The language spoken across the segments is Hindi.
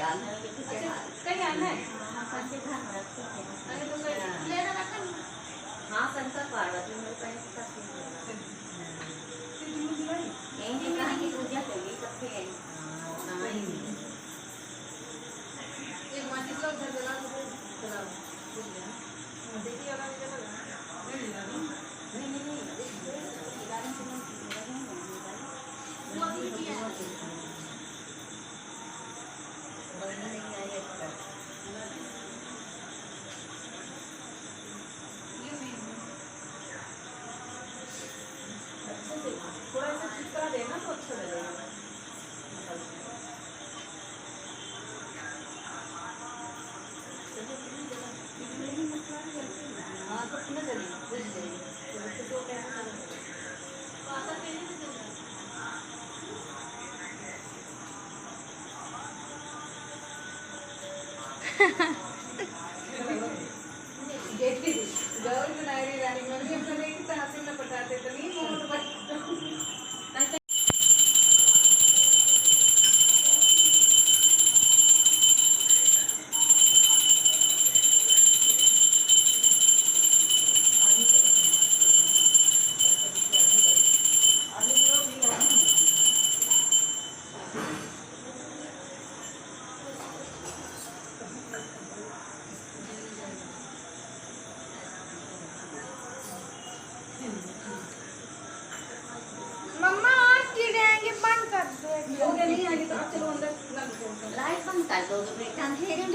आना कहीं आना है। अरे तो लेना रखा। हाँ शंकर पार्वती मेरे पास यहीं कहाँ की पूजा करिए सबसे एक माचिस का घर जला जला देखिए वाला नहीं जला नहीं नहीं नहीं वो अभी किया बनना नहीं आया अच्छे से थोड़ा सा चिपका देना तो अच्छा लगेगा। हाँ तो कितना चलिए बुझ जाइए तो गौर बनाई रानी मम्मी अपने हाथ में पटाते तो नहीं मम्मा आज कीड़े आएंगे बंद कर दो। हो गया नहीं आएंगे तो आप चलो अंदर लाइट बंद कर दो तो बेटा अंधेरे में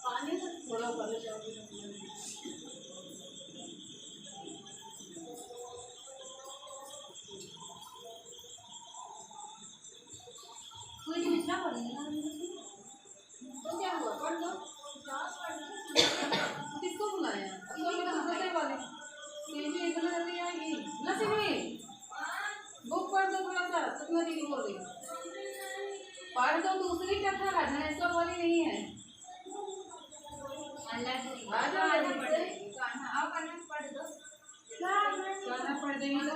पानी थोड़ा ऊपर जाओ कोई दूसरा पढ़ेगा तो क्या हुआ पढ़ लो किसको बुलाया वाले जल्दी आएगी लक्ष्मी बुक पढ़ दो थोड़ा सा सुषमा दीदी बोल रही पढ़ दो दूसरी कथा राधा ऐसा बोली नहीं है पढ़ दो गाना पढ़ देंगे तो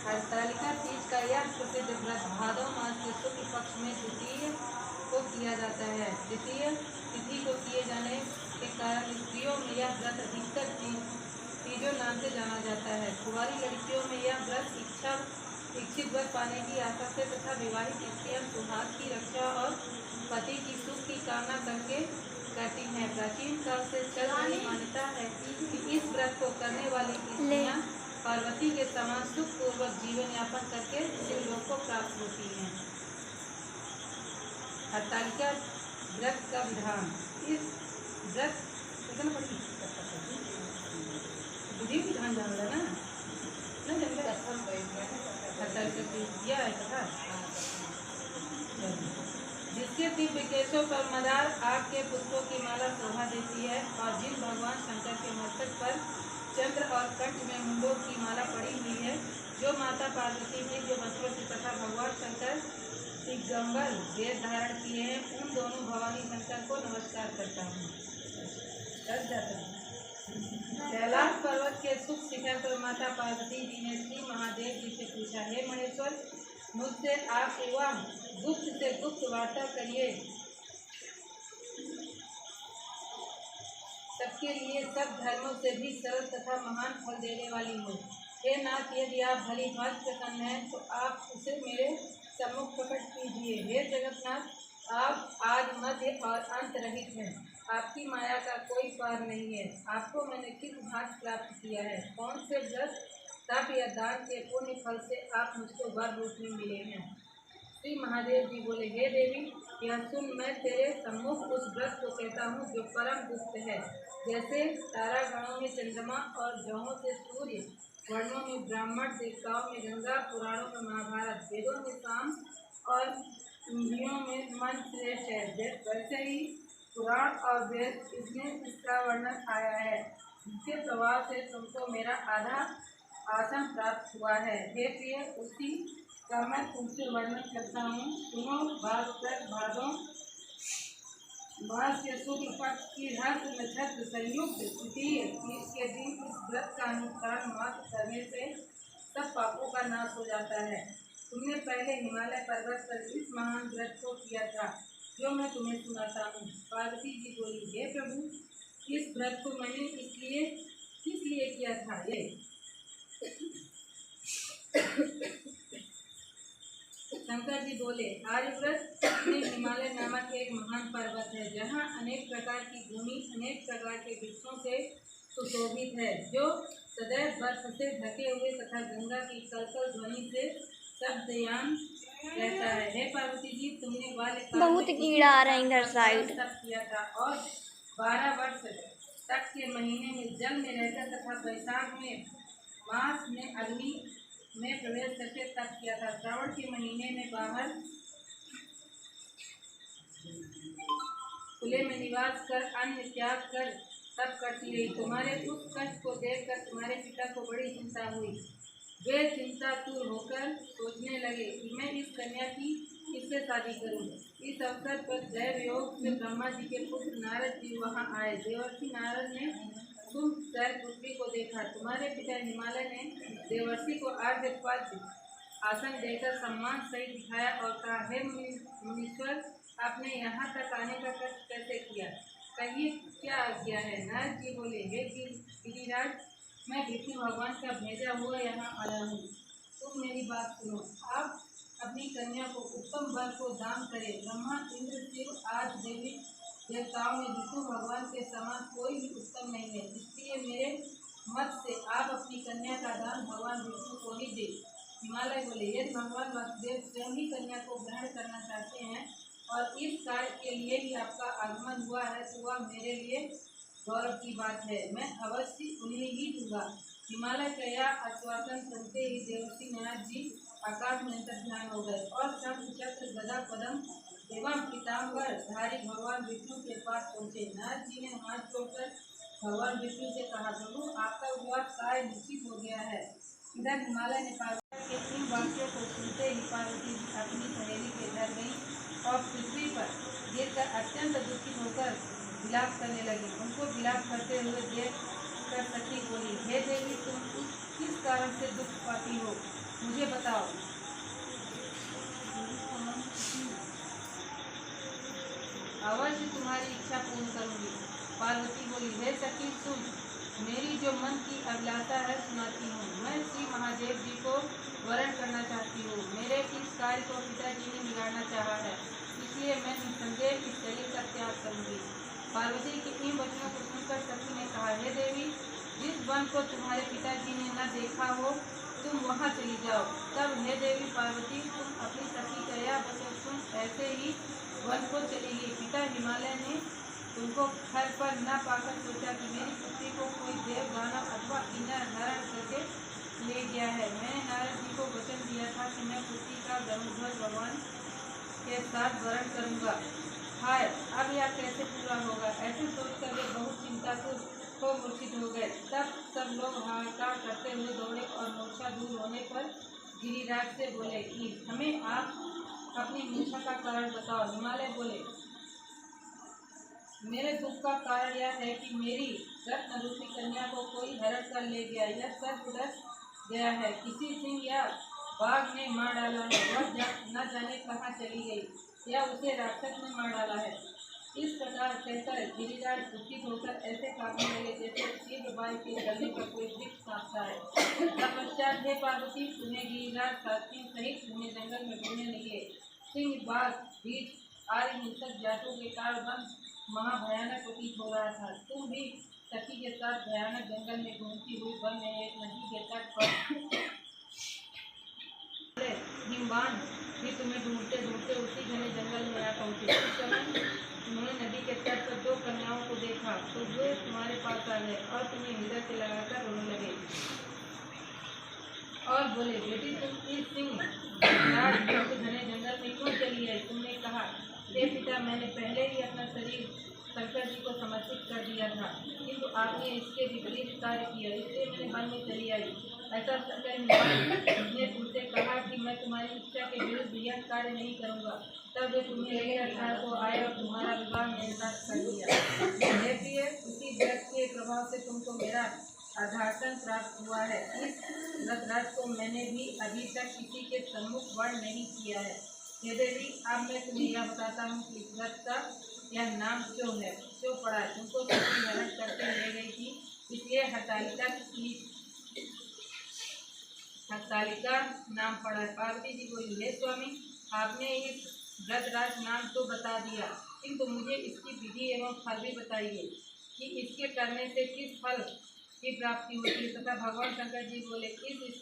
हरतालिका तीज का यह प्रसिद्ध व्रत भादव मास के शुक्ल पक्ष में द्वितीय को किया जाता है। द्वितीय तिथि को किए जाने के कारण स्त्रियों में यह व्रत अधिकतर तीजों नाम से जाना जाता है। कुंवारी लड़कियों में यह व्रत इच्छित वर पाने की आशा से तथा विवाहित स्त्रियां सुहाग की रक्षा और पति की सुख की कामना करती हैं। प्राचीन काल से चल रही मान्यता है कि इस व्रत को करने वाली स्त्रियां पार्वती के समान सुख पूर्वक जीवन यापन करके शिवलोक को प्राप्त होती हैं। हरतालिका व्रत का विधान इस व्रत विधि विधान जान रहा ना जिसके दिव्य केशों पर मदार आग के पुष्पों की माला शोभा देती है और जिन भगवान शंकर के मस्तक पर चंद्र और कंठ में मुंडों की माला पड़ी हुई है, जो माता पार्वती दिव्य वस्त्रों से तथा भगवान शंकर दिगंबर वेद धारण किए हैं, उन दोनों भवानी शंकर को नमस्कार करता हूँ। कैलाश पर्वत के सुख शिखर पर माता पार्वती जी ने श्री महादेव जी से पूछा, हे महेश्वर, मुझसे आप एवं गुप्त से गुप्त वार्ता करिए, सबके लिए सब धर्मों से भी सरल तथा महान फल देने वाली हो। हे नाथ, यदि आप भली भांति प्रसन्न हैं तो आप उसे मेरे सम्मुख प्रकट कीजिए। हे जगन्नाथ, आप आदि मध्य और अंत रहित हैं, आपकी माया का कोई पार नहीं है। आपको मैंने किस भांति प्राप्त किया है? कौन से व्रत तप या दान के पुण्य फल से आप मुझको वर रूप में मिले हैं? श्री महादेव जी बोले, हे देवी, यह सुन मैं तेरे सम्मुख उस व्रत को कहता हूँ जो परम गुप्त है। जैसे तारागणों में चंद्रमा और ग्रहों से सूर्य, वर्णों में ब्राह्मण, देवताओं में गंगा, पुराणों में महाभारत, वेदों में साम और इंद्रियों में मन श्रेष्ठ है, वैसे ही पुराण और वेद इसमें इसका वर्णन आया है, जिसके प्रभाव से तुमको मेरा आधा आसन प्राप्त हुआ है। हे प्रिय, उसी का मैं तुमसे वर्णन करता हूँ। सुनो, भादों मास के शुक्ल पक्ष की हस्त नक्षत्र संयुक्त तृतीय तीज के दिन इस व्रत का अनुष्ठान मात्र करने से सब पापों का नाश हो जाता है। तुमने पहले हिमालय पर्वत पर इस महान व्रत को किया था, जो मैं तुम्हें सुनाता हूँ। पार्वती जी बोली, हे प्रभु, इस व्रत को मैंने किस लिए किया था? ये शंकर जी बोले, आर्यव्रत में हिमालय नामक एक महान पर्वत है, जहाँ अनेक प्रकार की भूमि अनेक प्रकार के वृक्षों से सुशोभित है, जो सदैव बर्फ से ढके हुए तथा गंगा की कलकल ध्वनि से शब्दयान रहता है। हे पार्वती जी, तुमने बाल्यकाल बहुत कीड़ा आ रहा है इधर साइड। किया था और 12 वर्ष तक के महीने में जल में रहकर तथा वैशाख में मास में अग्नि में प्रवेश करके तप किया था। श्रावण के महीने में बाहर खुले में निवास कर अन्न त्याग कर तप करती रही। तुम्हारे उस कष्ट को देखकर तुम्हारे पिता को बड़ी चिंता हुई। वे चिंतातुर होकर सोचने लगे कि मैं इस कन्या की किससे शादी करूं। इस अवसर पर दैव योग से ब्रह्मा जी के पुत्र नारद जी वहां आए। देवर्षि नारद ने तुम पृथ्वी को देखा। तुम्हारे पिता हिमालय ने देवर्षि को आर्यपाद्य आसन देकर सम्मान सहित दिखाया और कहा, हे मुनीश्वर, आपने यहाँ तक आने का कष्ट कैसे किया? कहिए, क्या आज्ञा है? नारद जी बोले, हे गिरिराज, मैं विष्णु भगवान का भेजा हुआ यहाँ आया हूँ। तुम मेरी बात सुनो। आप अपनी कन्या को उत्तम वर को दान करें। ब्रह्मा, इंद्र, शिव आदि देवी देवताओं में विष्णु भगवान के समान कोई भी उत्तम नहीं है, इसलिए मेरे मत से आप अपनी कन्या का दान भगवान विष्णु को ही दे। हिमालय बोले, यदि भगवान वासुदेव स्वयं ही कन्या को ग्रहण करना चाहते हैं और इस कार्य के लिए ही आपका आगमन हुआ है, तो वह मेरे लिए गौरव की बात है। मैं अवश्य उन्हें ही दूंगा। हिमालय का यह आश्वासन सुनते ही देवर्षि नारद जी आकाश में अंतर्ध्यान हो गए और शंख चक्र गदा पद्म एवं पीताम्बर धारी भगवान विष्णु के पास पहुँचे। नारद जी ने हाथ जोड़कर भगवान विष्णु से कहा, प्रभु, आपका विवाह कार्य निश्चित हो गया है। इधर हिमालय ने पार्वती के इन वाक्यों को सुनते ही पार्वती जी अपनी सहेली के घर गई और पृथ्वी पर गिरकर अत्यंत दुखित होकर विलाप करने लगी। उनको विलाप करते हुए देख कर सखी बोली, हे देवी, तुम किस कारण से दुख पाती हो, मुझे बताओ। अवश्य तुम्हारी इच्छा पूर्ण करूंगी। पार्वती बोली, हे सखी, सुन, मेरी जो मन की अभिलाषा है सुनाती हूँ। मैं श्री महादेव जी को वरण करना चाहती हूँ। मेरे इस कार्य को पिताजी ने बिगाड़ना चाहा है, इसलिए मैं निसंदेह इस शरीर का त्याग करूंगी। पार्वती के इन वचनों को सुनकर सखी ने कहा, हे देवी, जिस वन को तुम्हारे पिताजी ने न देखा हो, तुम वहाँ चली जाओ। तब हे देवी पार्वती, तुम अपनी सखी का यह वचन सुन ऐसे ही वन को चली गई। पिता हिमालय ने तुमको घर पर न पाकर सोचा कि मेरी पुत्री को कोई देव, दानव अथवा किन्नर हरण करके ले गया है। मैंने नारद जी को वचन दिया था कि मैं पुत्री का गरुड़ध्वज भगवान के साथ वरण करूँगा। हाय, अब यह कैसे पूरा होगा? ऐसे सोचकर वे बहुत चिंतातुर हो मूर्छित हो गए। तब सब लोग हाहाकार करते हुए दौड़े और मूर्छा दूर होने पर गिरिराज से बोले कि हमें आप अपनी मूर्छा का कारण बताओ। हिमालय बोले, मेरे दुख का कारण यह है कि मेरी रत्न रूपी कन्या को कोई हरण कर ले गया। यह सर्पदंश गया है, किसी सिंह या बाघ ने मार डाला है। वह न जाने कहाँ चली गई या उसे राक्षस ने मार डाला है। इस प्रकार कहकर गिरिराज दुखित होकर ऐसे कांपने लगे जैसे तीव्र वायु के चलने पर कोई वृक्ष कांपता है। तत्पश्चात हे पार्वती, उन्हें गिरिराज साथियों सहित उन्हें जंगल में घूमने निकले। सिंह, बाघ, रीछ आदि हिंसक जातों के कारण वन महाभयानक प्रतीत हो रहा था। तुम भी सखी के साथ भयानक जंगल में घूमती हुई वन में एक नदी के तट पर हिमवान भी तुम्हें ढूंढते ढूंढते उसी घने जंगल में आ पहुंचे। उस समय उन्होंने नदी के तट पर 2 कन्याओं को देखा तो वे तुम्हारे पास आ गए और तुम्हें हृदय से लगाकर रोने लगे और बोले, बेटी तुम इस सिंह घने जंगल में क्यों चली आई? तुमने कहा, हे पिता, मैंने पहले ही अपना शरीर शंकर जी को समर्पित कर दिया था, किंतु आपने इसके विपरीत कार्य किया, इसलिए मैंने वन में चली आई। ऐसा शंकर ने तुमसे कहा कि मैं तुम्हारी इच्छा के विरुद्ध यह कार्य नहीं करूँगा। तब वे तुम्हें लेकर शहर को आए और तुम्हारा विवाह मेरे साथ कर दिया। हे प्रिय, उसी व्रत के प्रभाव से तुमको मेरा आधासन प्राप्त हुआ है। इस व्रत को मैंने भी अभी तक किसी के सम्मुख वर्ण नहीं किया है। हे देवी, अब मैं तुम्हें यह बताता हूँ कि इस व्रत का यह नाम क्यों पड़ा। तुमको सती हरण करके ले गई थी, इसलिए हरतालिका नाम पड़ा। पार्वती जी बोली, हे स्वामी, आपने इस व्रतराज नाम तो बता दिया, किंतु मुझे इसकी विधि एवं फल भी बताइए कि इसके करने से किस फल की प्राप्ति होती है। तथा भगवान शंकर जी बोले, इस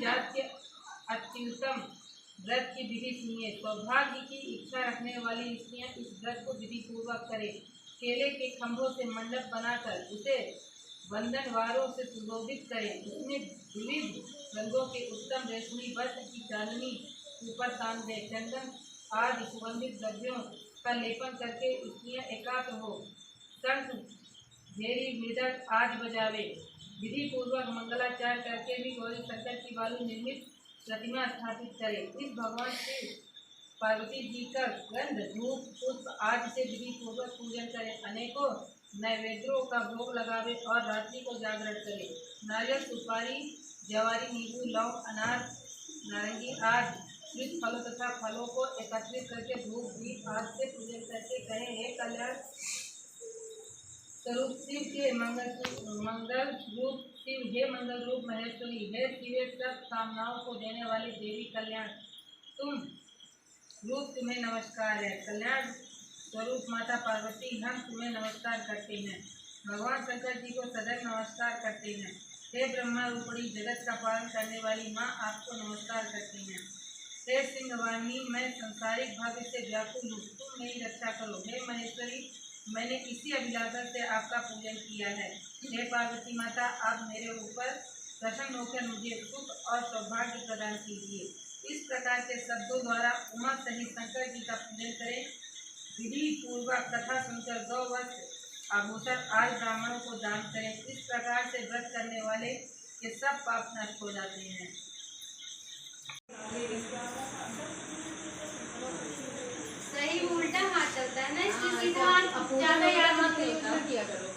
जात के अत्युत्तम व्रत की विधि सुनिए। सौभाग्य की इच्छा रखने वाली स्त्रियां इस व्रत को विधि पूर्वक करें। केले के खंभों से मंडप बनाकर उसे बंधनवारों से सुशोभित करें। उसमें विविध रंगों के उत्तम रेशमी वस्त्र की चांदनी ऊपर तान दें। चंदन आदि सुगंधित द्रव्यों का लेपन करके स्त्रियां एकाग्र हो शंख, भेरी, मृदंग आदि बजावे। विधि पूर्वक मंगलाचार करके भी गौरी शंकर की बालू निर्मित प्रतिमा स्थापित करें। इस भगवान श्री पार्वती जी का गंध, धूप, पुष्प आदि से विधि पूर्वक पूजन करें। अनेकों नैवेद्यों का भोग लगावे और रात्रि को जागरण करें। नारियल, सुपारी, जवारी, नींबू, लौंग, अनार, नारंगी आदि श्वेत फलों तथा फलों को एकत्रित करके धूप, दीप आदि से पूजन करके कहें, हे कल्याण स्वरूप शिव के मंगल रूप शिव, हे मंगल रूप महेश्वरी, हे शिवे सब कामनाओं को देने वाली देवी कल्याण तुम्हें नमस्कार है। कल्याण स्वरूप माता पार्वती, हम तुम्हें नमस्कार करते हैं। भगवान शंकर जी को सदैव नमस्कार करते हैं। हे ब्रह्मा रूपणी जगत का पालन करने वाली माँ, आपको नमस्कार करते हैं। हे सिंहवाहिनी, मैं संसारिक भाग्य से व्याकुल हूँ, तुम मेरी रक्षा करो। हे महेश्वरी, मैंने इसी अभिलाषा से आपका पूजन किया है। हे पार्वती माता, आप मेरे ऊपर प्रसन्न होकर मुझे सुख और सौभाग्य प्रदान कीजिए। इस प्रकार के शब्दों द्वारा उमा सहित शंकर जी का पूजन करें। विधि पूर्वक कथा सुनकर 2 वस्त्र, आभूषण आदि ब्राह्मणों को दान करें। इस प्रकार से व्रत करने वाले के सब पाप नष्ट हो जाते हैं। सही उल्टा हाथ चलता है ना, इसलिए सीधा हाथ ज्यादा याद मत किया करो।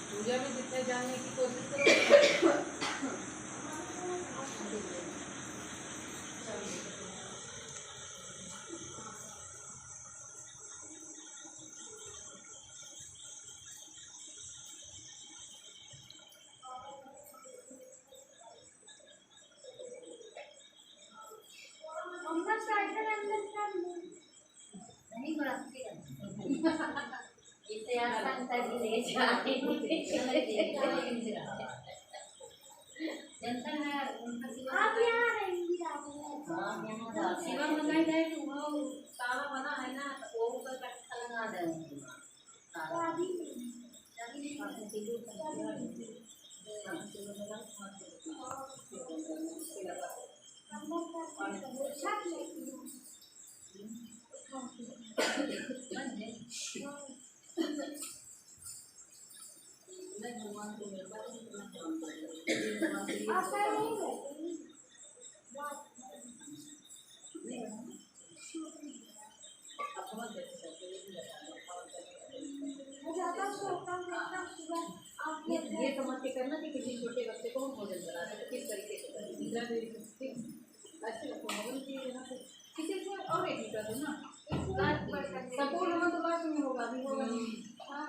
पूजा में जितने जानने की कोशिश करो। शिवा मंगाई जाए तो वो तावा बना है ना, तो वो ऊपर कट्टा लगा दे। ये तो मत अच्छे रखो मगन की यहाँ पे किसी से और एक कर दो ना सपोर्ट होगा तो बात में होगा अभी होगा हाँ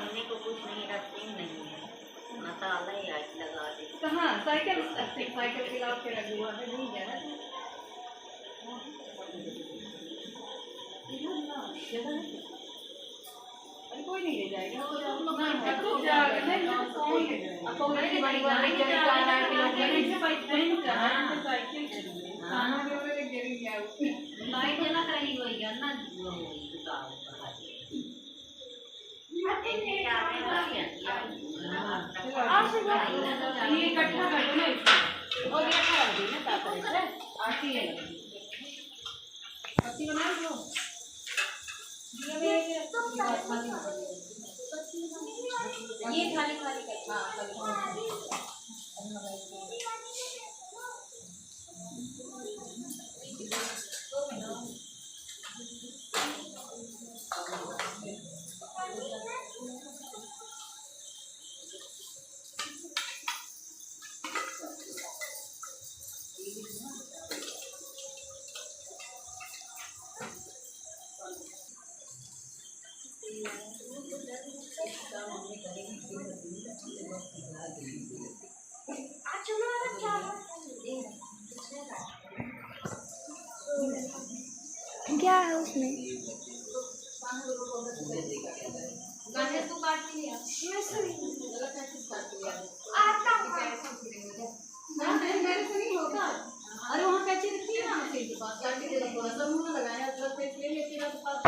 ये को कुछ नहीं रखते नहीं है मसाला ही आज लगा दे कहाँ साइकिल साइकिल के लाभ के रख हुआ है नहीं है अरे कोई नहीं ले जाएगा तो जाएगा नहीं कौन ले जाएगा अब कौन की बड़ी गाड़ी के सारा किलोमीटर साइकिल खाना के गिर गया लाइट जला रही हुई है ना दुकान ये इकट्ठा कर दो ना इसको और ये खा दी ना ताकत से आटी है आटी बना लो ये खाली खाली कर हां क्या है उसमें गाने तू काटती है मेरे से नहीं होगा अरे वहाँ कैची रखी है ना मशीन के पास काटी दे थोड़ा सा मुंह में लगाया थोड़ा फेस ले लेती है पास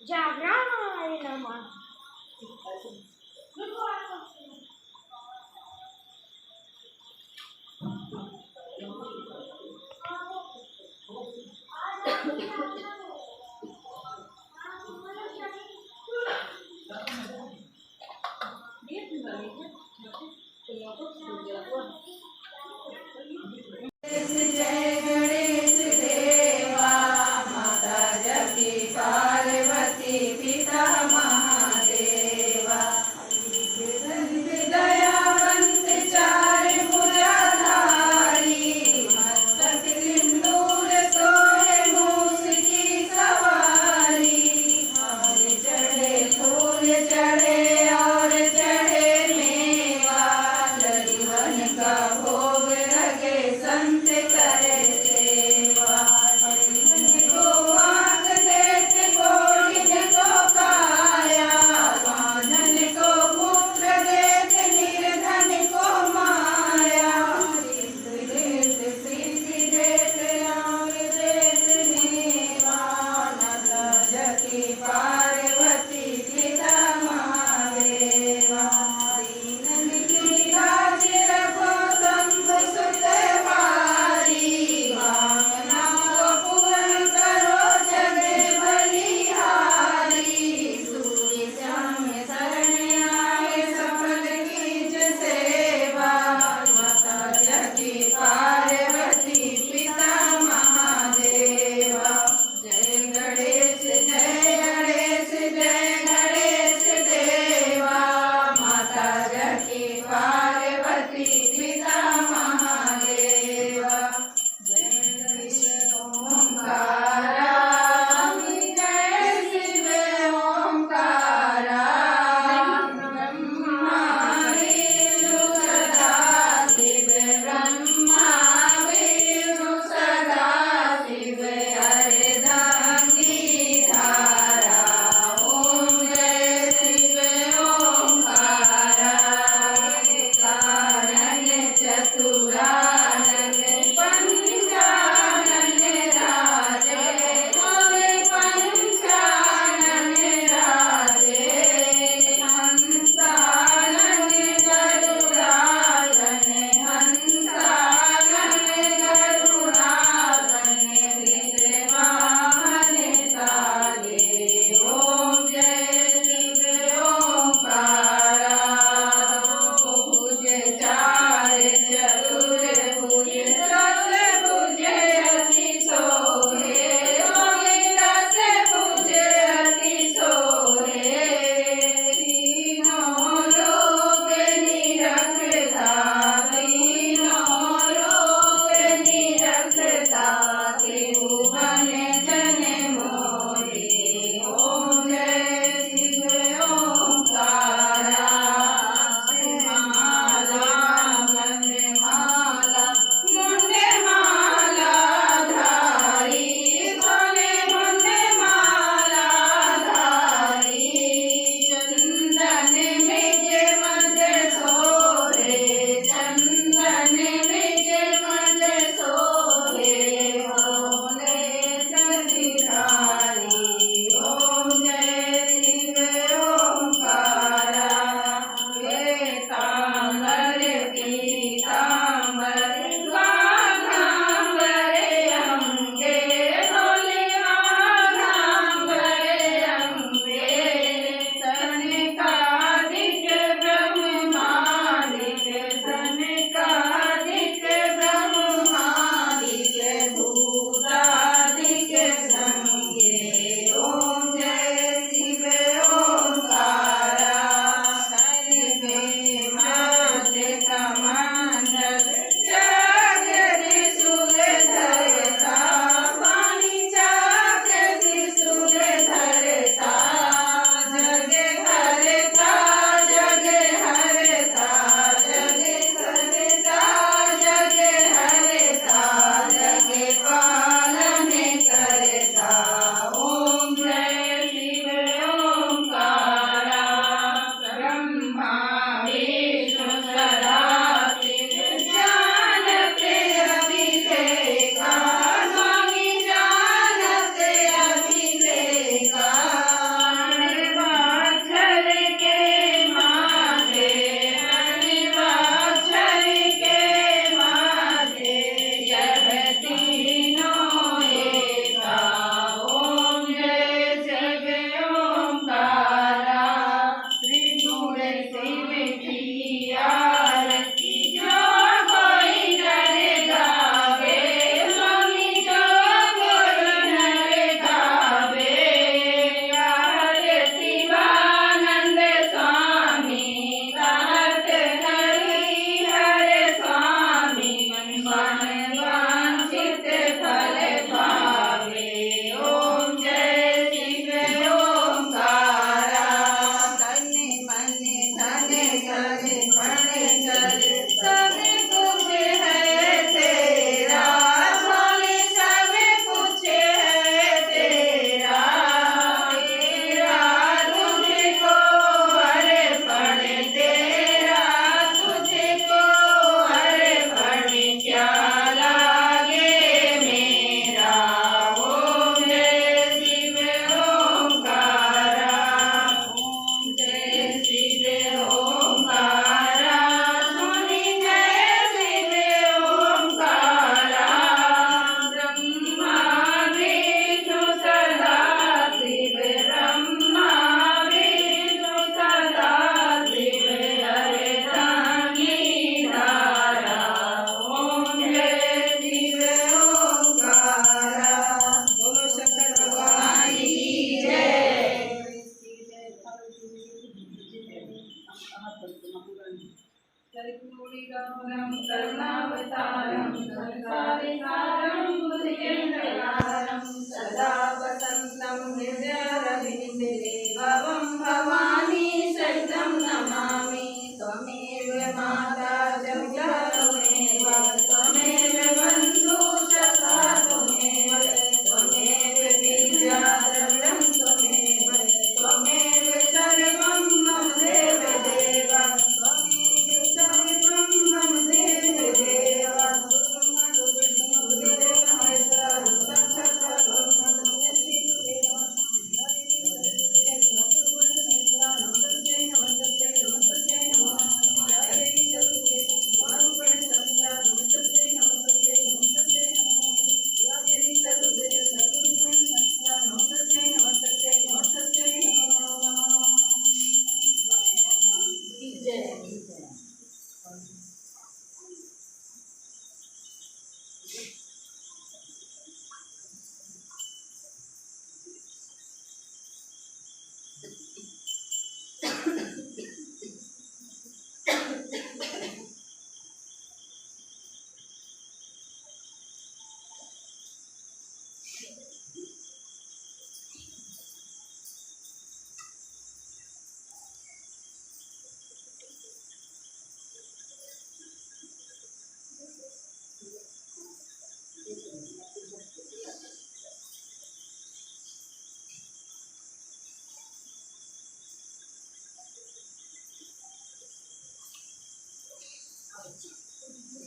जागरण हमारे नाम जय गणेश देवा माता जगती पार्वती पिता महा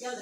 क्या